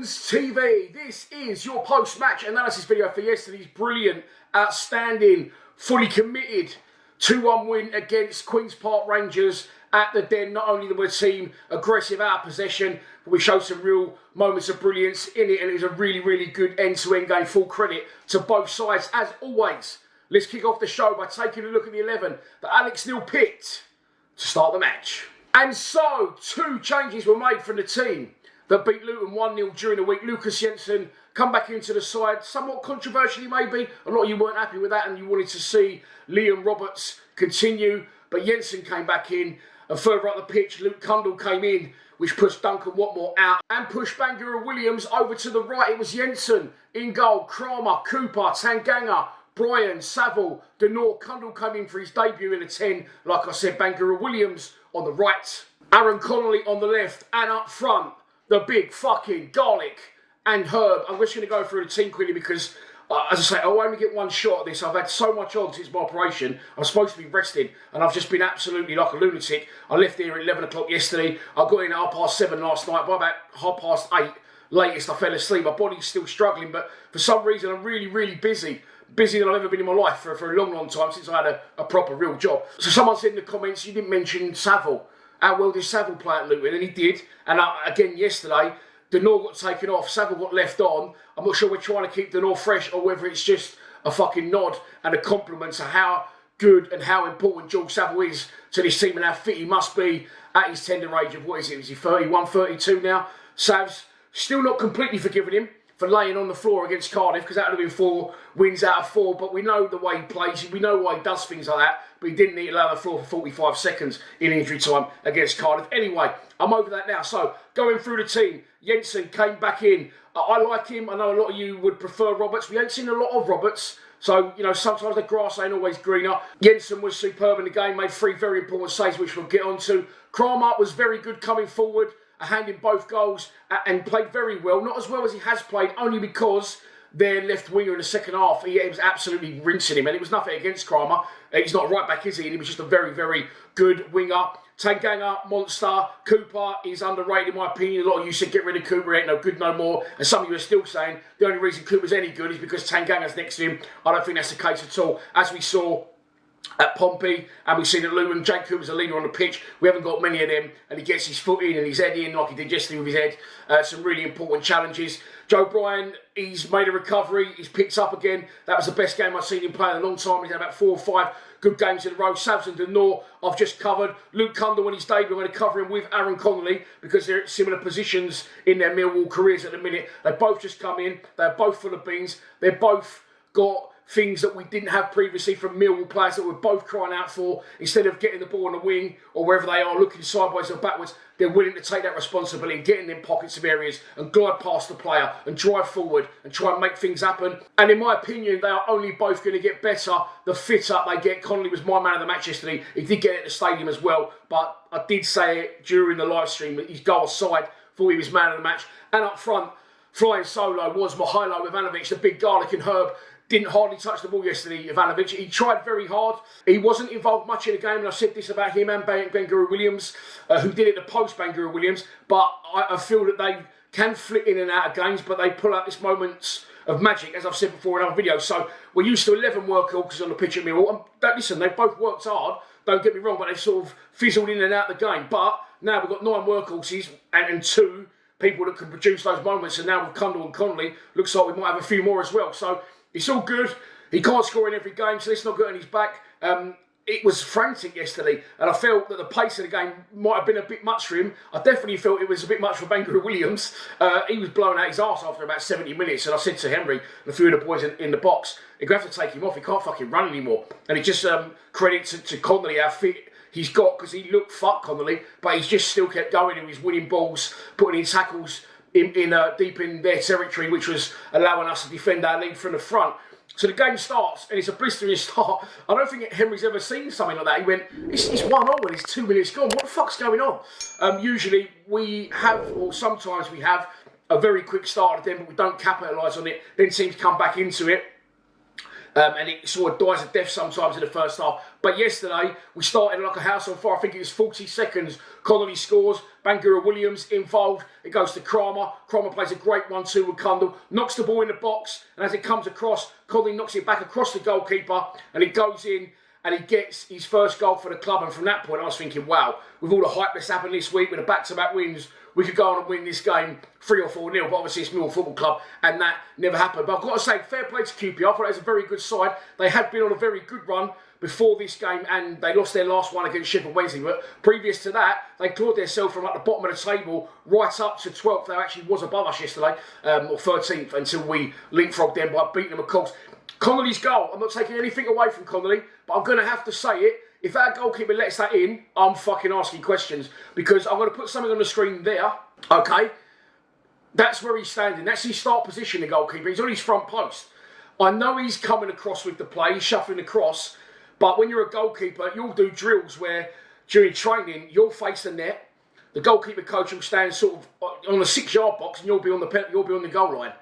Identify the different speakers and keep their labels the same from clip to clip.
Speaker 1: Lions TV. This is your post-match analysis video for yesterday's brilliant, outstanding, fully committed 2-1 win against Queen's Park Rangers at the Den. Not only were the team aggressive out of possession, but we showed some real moments of brilliance in it, and it was a really, really good end-to-end game. Full credit to both sides, as always. Let's kick off the show by taking a look at the 11 that Alex Neil picked to start the match. And so, two changes were made from the team that beat Luton 1-0 during the week. Lucas Jensen come back into the side, somewhat controversially maybe. A lot of you weren't happy with that and you wanted to see Liam Roberts continue. But Jensen came back in, and further up the pitch, Luke Cundle came in, which pushed Duncan Watmore out and pushed Bangura Williams over to the right. It was Jensen in goal, Kramer, Cooper, Tanganga, Brian, Saville, Denor. Cundle came in for his debut in a 10. Like I said, Bangura Williams on the right, Aaron Connolly on the left, and up front, the big fucking Garlic and Herb. I'm just going to go through the team quickly because, as I say, I'll only get one shot at this. I've had so much on since my operation. I'm supposed to be rested, and I've just been absolutely like a lunatic. I left here at 11 o'clock yesterday. I got in at 7:30 last night. By about 8:30 latest, I fell asleep. My body's still struggling, but for some reason, I'm really, really busy. Busier than I've ever been in my life for a long, long time since I had a proper, real job. So someone said in the comments, you didn't mention Saville. How well did Saville play at Luton? And he did. And again, yesterday, Denor got taken off. Saville got left on. I'm not sure we're trying to keep Denor fresh or whether it's just a fucking nod and a compliment to how good and how important George Saville is to this team and how fit he must be at his tender age of, what is it? Is he 31, 32 now? Sav's still not completely forgiven him for laying on the floor against Cardiff, because that would have been 4 wins out of 4, but we know the way he plays, we know why he does things like that, but he didn't need to lay on the floor for 45 seconds in injury time against Cardiff. Anyway, I'm over that now. So, going through the team, Jensen came back in. I like him. I know a lot of you would prefer Roberts. We ain't seen a lot of Roberts, so, you know, sometimes the grass ain't always greener. Jensen was superb in the game, made 3 very important saves, which we'll get on to. Kramer was very good coming forward, a hand in both goals, and played very well. Not as well as he has played, only because their left winger in the second half, he was absolutely rinsing him, and it was nothing against Kramer. He's not right back, is he? And he was just a very, very good winger. Tanganga, monster. Cooper is underrated in my opinion. A lot of you said get rid of Cooper, he ain't no good no more. And some of you are still saying the only reason Cooper's any good is because Tanganga's next to him. I don't think that's the case at all. As we saw at Pompey, and we've seen at Luton, Jake Cooper's a leader on the pitch. We haven't got many of them, and he gets his foot in and his head in like he did yesterday with his head. Some really important challenges. Joe Bryan, he's made a recovery. He's picked up again. That was the best game I've seen him play in a long time. He's had about 4 or 5 good games in a row. Savs and Denor, I've just covered. Luke Cundle, when he's debut, I'm going to cover him with Aaron Connolly because they're at similar positions in their Millwall careers at the minute. They both just come in. They're both full of beans. They've both got things that we didn't have previously from Millwall players that we're both crying out for. Instead of getting the ball on the wing or wherever they are, looking sideways or backwards, they're willing to take that responsibility and get in them pockets of areas and glide past the player and drive forward and try and make things happen. And in my opinion, they are only both going to get better the fitter they get. Connolly was my man of the match yesterday. He did get it at the stadium as well, but I did say it during the live stream that his goal aside, thought he was man of the match. And up front, flying solo was Mihailo Ivanovic, the big Garlic and Herb. Didn't hardly touch the ball yesterday, Ivanovic. He tried very hard. He wasn't involved much in the game, and I've said this about him and Bangura Williams, who did it to post Bangura Williams, but I feel that they can flit in and out of games, but they pull out this moments of magic, as I've said before in other videos. So we're used to 11 workhorses on the pitch at Millwall. And listen, they've both worked hard, don't get me wrong, but they've sort of fizzled in and out of the game. But now we've got 9 workhorses and 2 people that can produce those moments, and now with Cundle and Connolly, looks like we might have a few more as well. So it's all good. He can't score in every game, so let's not get on his back. It was frantic yesterday, and I felt that the pace of the game might have been a bit much for him. I definitely felt it was a bit much for Bangura Williams. He was blowing out his arse after about 70 minutes, and I said to Henry and a few of the boys in the box, you're going to have to take him off. He can't fucking run anymore. And it just credit to Connolly how fit he's got, because he looked fucked, Connolly, but he's just still kept going and he's winning balls, putting in tackles deep in their territory, which was allowing us to defend our lead from the front. So the game starts, and it's a blistering start. I don't think Henry's ever seen something like that. He went, it's 1-0 when it's 2 minutes gone. What the fuck's going on? Usually we have, or sometimes we have, a very quick start at them, but we don't capitalise on it. Then teams come back into it. and it sort of dies a death sometimes in the first half. But yesterday, we started like a house on fire. I think it was 40 seconds. Connolly scores. Bangura Williams involved. It goes to Kramer. Kramer plays a great 1-2 with Kundal. Knocks the ball in the box. And as it comes across, Connolly knocks it back across the goalkeeper. And it goes in. And he gets his first goal for the club. And from that point, I was thinking, wow, with all the hype that's happened this week, with the back-to-back wins, we could go on and win this game 3 or 4-0. But obviously, it's Millwall Football Club, and that never happened. But I've got to say, fair play to QPR. I thought it was a very good side. They had been on a very good run before this game, and they lost their last one against Sheffield Wednesday. But previous to that, they clawed themselves from like the bottom of the table right up to 12th. They actually was above us yesterday, or 13th, until we leapfrogged them by beating them, of course. Connolly's goal, I'm not taking anything away from Connolly, but I'm going to have to say it. If our goalkeeper lets that in, I'm fucking asking questions, because I'm going to put something on the screen there, okay? That's where he's standing. That's his start position, the goalkeeper. He's on his front post. I know he's coming across with the play, he's shuffling across, but when you're a goalkeeper, you'll do drills where during training, you'll face the net, the goalkeeper coach will stand sort of on the 6-yard box, and you'll be on the goal line.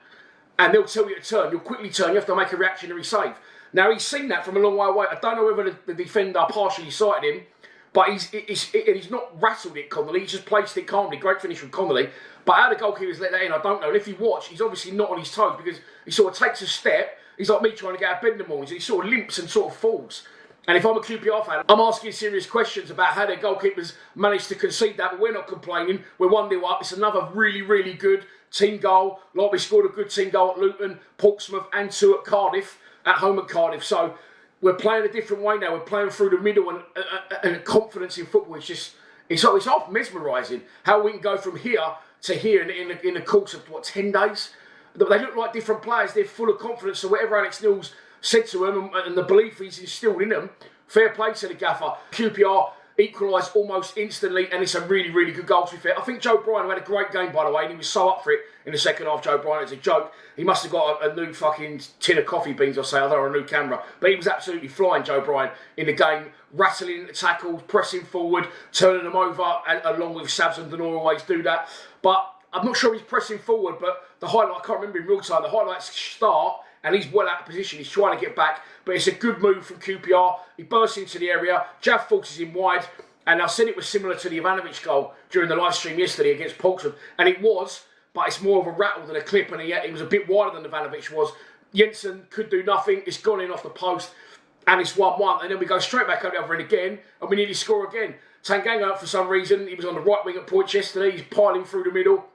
Speaker 1: And they'll tell you to turn. You'll quickly turn. You have to make a reactionary save. Now, he's seen that from a long way away. I don't know whether the defender partially sighted him, but he's not rattled it, Connolly. He's just placed it calmly. Great finish from Connolly. But how the goalkeeper's let that in, I don't know. And if you watch, he's obviously not on his toes, because he sort of takes a step. He's like me trying to get out of bed in the mornings. He sort of limps and sort of falls. And if I'm a QPR fan, I'm asking serious questions about how their goalkeepers managed to concede that. But we're not complaining. We're 1-0 up. It's another really, really good team goal. Like we scored a good team goal at Luton, Portsmouth, and 2 at Cardiff, at home at Cardiff. So we're playing a different way now. We're playing through the middle, and confidence in football is just, it's half mesmerising how we can go from here to here in the course of, what, 10 days? They look like different players. They're full of confidence. So whatever Alex Neil's said to them, and the belief he's instilled in them, fair play to the gaffer. QPR equalised almost instantly, and it's a really, really good goal, to be fair. I think Joe Bryan had a great game, by the way, and he was so up for it in the second half. Joe Bryan, it's a joke. He must have got a new fucking tin of coffee beans, or say, I don't know, a new camera. But he was absolutely flying, Joe Bryan, in the game, rattling into tackles, pressing forward, turning them over, along with Sabs and Denor always do that. But I'm not sure he's pressing forward, but the highlight, I can't remember in real time, the highlights start, and he's well out of position. He's trying to get back, but it's a good move from QPR. He bursts into the area. Jav forces him wide, and I said it was similar to the Ivanovic goal during the live stream yesterday against Portsmouth, and it was, but it's more of a rattle than a clip, and he was a bit wider than Ivanovic was. Jensen could do nothing. It's gone in off the post, and it's 1-1, and then we go straight back up the other end again, and we nearly score again. Tanganga, for some reason, he was on the right wing at points yesterday. He's piling through the middle,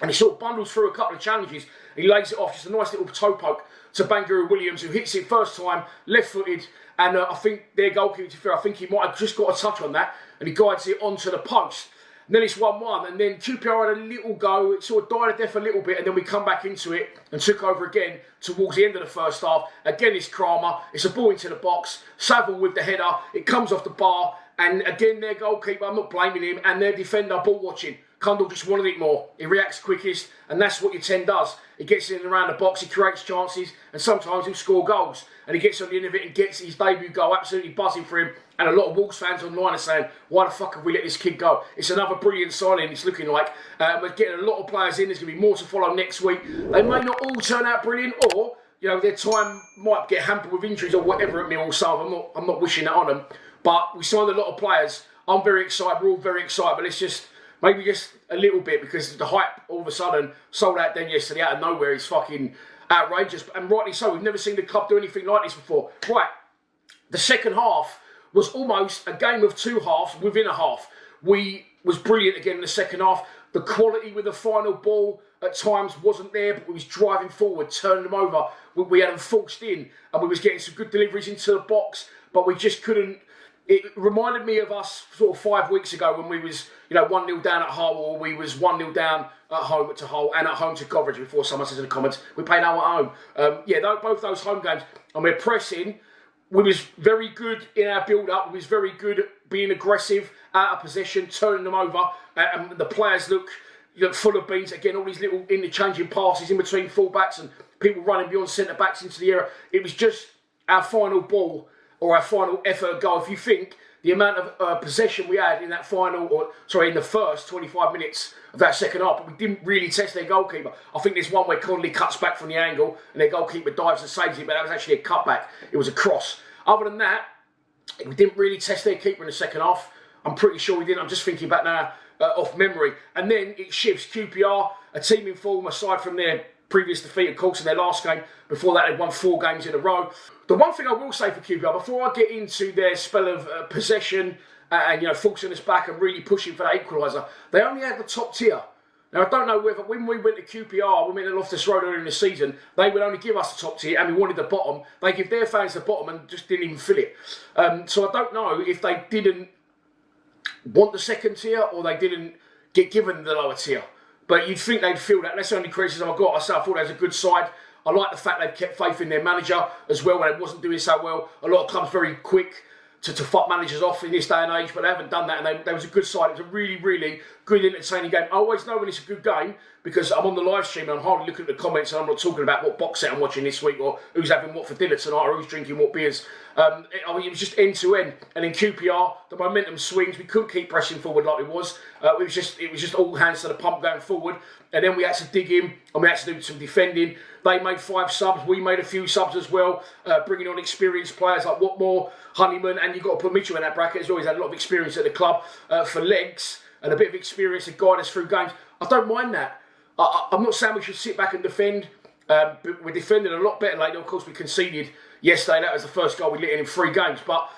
Speaker 1: and he sort of bundles through a couple of challenges. He lays it off, just a nice little toe poke to Bangura Williams, who hits it first time, left-footed, and I think their goalkeeper, to be fair, I think he might have just got a touch on that, and he guides it onto the post. And then it's 1-1, and then QPR had a little go, it sort of died a death a little bit, and then we come back into it and took over again towards the end of the first half. Again, it's Kramer, it's a ball into the box, Saville with the header, it comes off the bar, and again, their goalkeeper, I'm not blaming him, and their defender, ball watching. Kundal just wanted it more. He reacts quickest, and that's what your 10 does. He gets in and around the box, he creates chances, and sometimes he'll score goals. And he gets on the end of it and gets his debut goal, absolutely buzzing for him. And a lot of Wolves fans online are saying, why the fuck have we let this kid go? It's another brilliant signing, it's looking like. We're getting a lot of players in, there's going to be more to follow next week. They may not all turn out brilliant, or, you know, their time might get hampered with injuries or whatever at Millwall. So I'm not wishing that on them. But we signed a lot of players. I'm very excited, we're all very excited, but let's just, maybe just a little bit, because the hype all of a sudden sold out then yesterday out of nowhere is fucking outrageous. And rightly so, we've never seen the club do anything like this before. Right, the second half was almost a game of 2 halves within a half. We was brilliant again in the second half. The quality with the final ball at times wasn't there, but we was driving forward, turning them over. We had them forced in, and we was getting some good deliveries into the box, but we just couldn't. It reminded me of us sort of 5 weeks ago when we was, you know, 1-0 down at Hull, or we was 1-0 down at home to Hull and at home to Coventry, before someone says in the comments, we played Hull at home. Yeah, both those home games, and we're pressing. We was very good in our build-up. We was very good at being aggressive, out of possession, turning them over. And the players look full of beans. Again, all these little interchanging passes in between full-backs and people running beyond centre-backs into the area. It was just our final ball. or our final effort goal. If you think the amount of possession we had in that in the first 25 minutes of that second half, but we didn't really test their goalkeeper. I think there's one where Connolly cuts back from the angle and their goalkeeper dives and saves it, but that was actually a cutback. It was a cross. Other than that, we didn't really test their keeper in the second half. I'm pretty sure we didn't. I'm just thinking back now off memory. And then it shifts. QPR, a team in form aside from their previous defeat, of course, in their last game. Before that, they'd won 4 games in a row. The one thing I will say for QPR, before I get into their spell of possession and forcing us back and really pushing for that equaliser, they only had the top tier. Now, I don't know whether when we went to QPR, we went to Loftus Road earlier in the season, they would only give us the top tier and we wanted the bottom. They give their fans the bottom and just didn't even fill it. So I don't know if they didn't want the second tier or they didn't get given the lower tier. But you'd think they'd feel that. That's the only criticism I've got. I thought that was a good side. I like the fact they've kept faith in their manager as well when it wasn't doing so well. A lot of clubs very quick to fuck managers off in this day and age, but they haven't done that, and they was a good side. It was a really, really good, entertaining game. I always know when it's a good game because I'm on the live stream and I'm hardly looking at the comments and I'm not talking about what box set I'm watching this week or who's having what for dinner tonight or who's drinking what beers. It was just end to end, and in QPR the momentum swings. We couldn't keep pressing forward like it was. It was just all hands to the pump going forward, and then we had to dig in and we had to do some defending. They made 5 subs, we made a few subs as well, bringing on experienced players like Watmore, Honeyman, and you've got to put Mitchell in that bracket. He's always had a lot of experience at the club for legs and a bit of experience to guide us through games. I don't mind that. I'm not saying we should sit back and defend. But we're defending a lot better lately. Of course, we conceded yesterday. That was the first goal we let in 3 games. But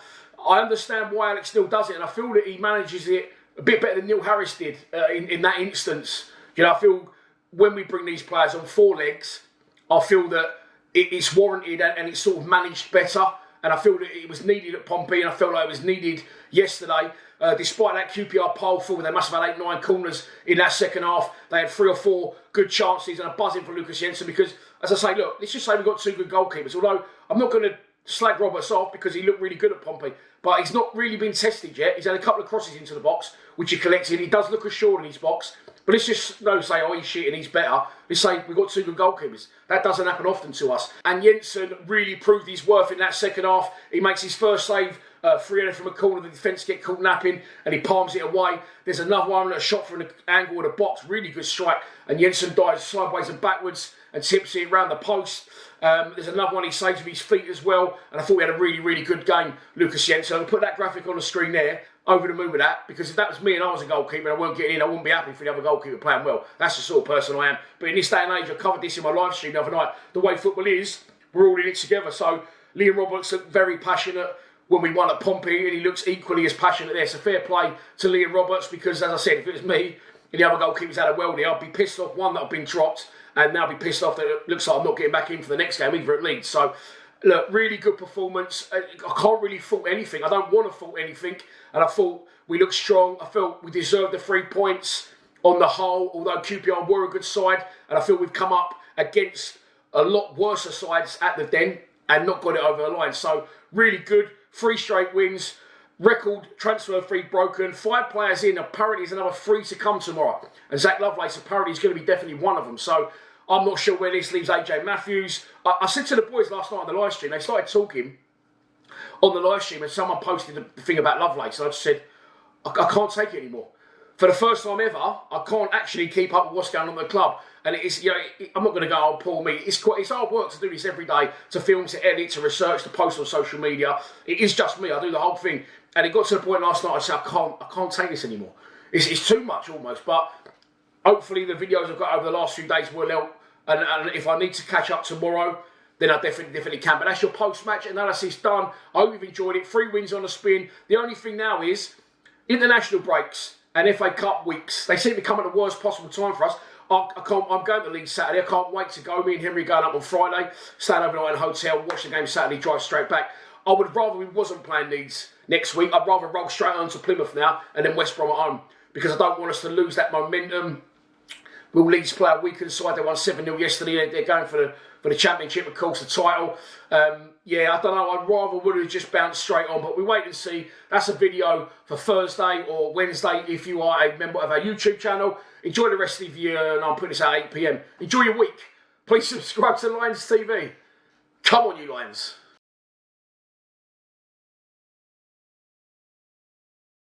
Speaker 1: I understand why Alex Neil does it, and I feel that he manages it a bit better than Neil Harris did in that instance. I feel when we bring these players on 4 legs, I feel that it's warranted and it's sort of managed better. And I feel that it was needed at Pompey, and I felt like it was needed yesterday. Despite that QPR pole forward, they must have had 8-9 corners in that second half. They had 3 or 4 good chances and a buzzing for Lucas Jensen because, as I say, look, let's just say we've got 2 good goalkeepers. Although I'm not going to slag Roberts off because he looked really good at Pompey. But he's not really been tested yet. He's had a couple of crosses into the box, which he collected. He does look assured in his box. But let's just say, oh, he's shit and he's better. Let's say we've got 2 good goalkeepers. That doesn't happen often to us. And Jensen really proved his worth in that second half. He makes his first save, free-header from a corner. The defence get caught napping and he palms it away. There's another one, a shot from the angle of the box. Really good strike. And Jensen dives sideways and backwards and tips it around the post. There's another one he saves with his feet as well. And I thought we had a really, really good game, Lucas Jensen. I'll put that graphic on the screen there. Over the moon with that, because if that was me and I was a goalkeeper and I weren't getting in, I wouldn't be happy for the other goalkeeper playing well. That's the sort of person I am. But in this day and age, I covered this in my live stream the other night. The way football is, we're all in it together. So Liam Roberts looked very passionate when we won at Pompey, and he looks equally as passionate there. So fair play to Liam Roberts, because as I said, if it was me and the other goalkeepers had a worldie, I'd be pissed off, one, that I've been dropped, and now I'd be pissed off that it looks like I'm not getting back in for the next game, either at Leeds. So look, really good performance. I can't really fault anything. I don't want to fault anything. And I thought we looked strong. I felt we deserved the 3 points on the whole, although QPR were a good side. And I feel we've come up against a lot worse sides at the Den and not got it over the line. So really good. 3 straight wins. Record transfer fee broken. 5 players in. Apparently there's another 3 to come tomorrow. And Zach Lovelace apparently is going to be definitely one of them. So I'm not sure where this leaves AJ Matthews. I said to the boys last night on the live stream, they started talking on the live stream and someone posted the thing about Lovelace. And I just said, I can't take it anymore. For the first time ever, I can't actually keep up with what's going on at the club. And it's, I'm not going to go, oh, poor me. It's hard work to do this every day, to film, to edit, to research, to post on social media. It is just me. I do the whole thing. And it got to the point last night I said, I can't take this anymore. It's too much almost. But hopefully the videos I've got over the last few days will help. And if I need to catch up tomorrow, then I definitely can. But that's your post-match analysis done. I hope you've enjoyed it. 3 wins on the spin. The only thing now is international breaks and FA Cup weeks. They seem to be coming at the worst possible time for us. I'm going to Leeds Saturday. I can't wait to go. Me and Henry going up on Friday. Staying overnight in a hotel. Watch the game Saturday. Drive straight back. I would rather we wasn't playing Leeds next week. I'd rather roll straight on to Plymouth now and then West Brom at home. Because I don't want us to lose that momentum. Will Leeds play a weakened side? They won 7-0 yesterday. They're going for the championship, of course, the title. Yeah, I don't know. I'd rather would have just bounced straight on. But we wait and see. That's a video for Thursday or Wednesday if you are a member of our YouTube channel. Enjoy the rest of your, and I'm putting this out at 8 PM. Enjoy your week. Please subscribe to Lions TV. Come on, you Lions.